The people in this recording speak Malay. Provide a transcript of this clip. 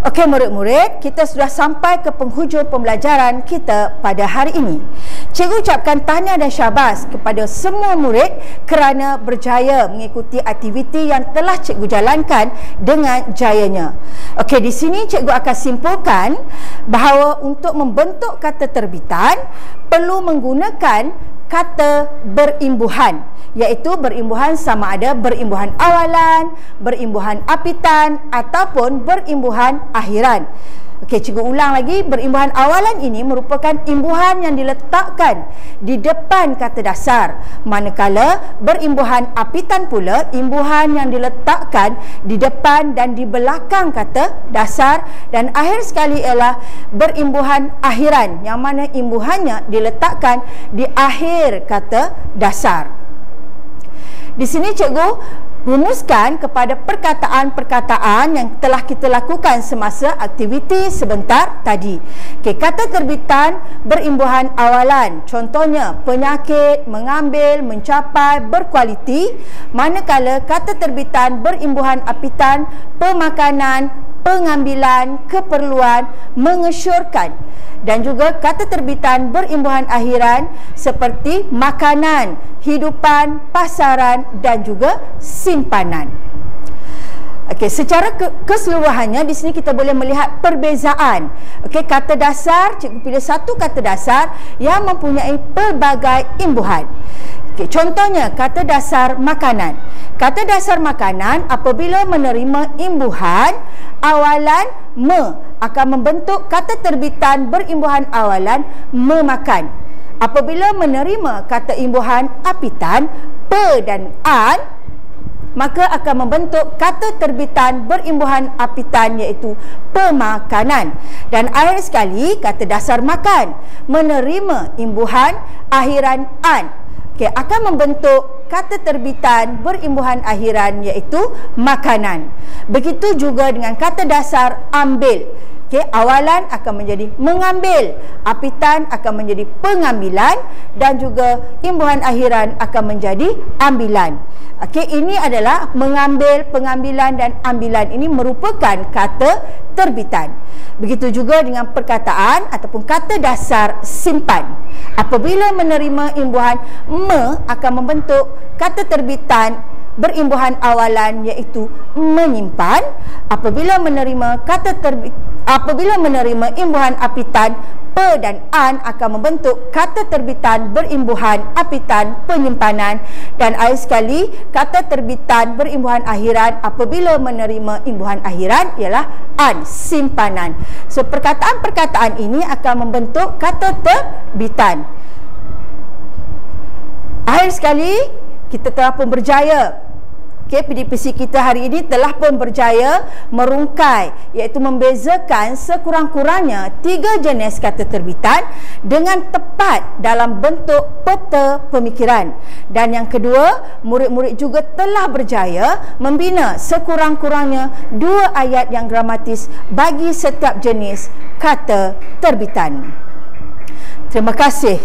Okey murid-murid, kita sudah sampai ke penghujung pembelajaran kita pada hari ini. Cikgu ucapkan tahniah dan syabas kepada semua murid kerana berjaya mengikuti aktiviti yang telah cikgu jalankan dengan jayanya. Okey, di sini cikgu akan simpulkan bahawa untuk membentuk kata terbitan perlu menggunakan kata berimbuhan, iaitu berimbuhan sama ada berimbuhan awalan, berimbuhan apitan ataupun berimbuhan akhiran. Okey, cikgu ulang lagi, berimbuhan awalan ini merupakan imbuhan yang diletakkan di depan kata dasar, manakala berimbuhan apitan pula imbuhan yang diletakkan di depan dan di belakang kata dasar, dan akhir sekali ialah berimbuhan akhiran yang mana imbuhannya diletakkan di akhir kata dasar. Di sini cikgu rumuskan kepada perkataan-perkataan yang telah kita lakukan semasa aktiviti sebentar tadi. Okey, kata terbitan berimbuhan awalan, contohnya penyakit, mengambil, mencapai, berkualiti, manakala kata terbitan berimbuhan apitan pemakanan, pengambilan, keperluan, mengesyorkan. Dan juga kata terbitan berimbuhan akhiran seperti makanan, hidupan, pasaran dan juga simpanan. Okey, secara keseluruhannya di sini kita boleh melihat perbezaan. Okey, kata dasar, cikgu pilih satu kata dasar yang mempunyai pelbagai imbuhan. Okey, contohnya kata dasar makanan. Kata dasar makanan apabila menerima imbuhan awalan me akan membentuk kata terbitan berimbuhan awalan memakan. Apabila menerima kata imbuhan apitan pe dan an, maka akan membentuk kata terbitan berimbuhan apitan iaitu pemakanan. Dan akhir sekali kata dasar makan menerima imbuhan akhiran an, okay, akan membentuk kata terbitan berimbuhan akhiran iaitu makanan. Begitu juga dengan kata dasar ambil. Okay, awalan akan menjadi mengambil, apitan akan menjadi pengambilan dan juga imbuhan akhiran akan menjadi ambilan. Okey, ini adalah mengambil, pengambilan dan ambilan. Ini merupakan kata terbitan. Begitu juga dengan perkataan ataupun kata dasar simpan. Apabila menerima imbuhan me akan membentuk kata terbitan berimbuhan awalan iaitu menyimpan. Apabila menerima imbuhan apitan pe dan an akan membentuk kata terbitan berimbuhan apitan penyimpanan. Dan akhir sekali kata terbitan berimbuhan akhiran apabila menerima imbuhan akhiran ialah an, simpanan. So perkataan-perkataan ini akan membentuk kata terbitan. Akhir sekali kita telah pun berjaya. Okay, PDPC kita hari ini telah pun berjaya merungkai, iaitu membezakan sekurang-kurangnya 3 jenis kata terbitan dengan tepat dalam bentuk peta pemikiran. Dan yang kedua, murid-murid juga telah berjaya membina sekurang-kurangnya 2 ayat yang gramatis bagi setiap jenis kata terbitan. Terima kasih.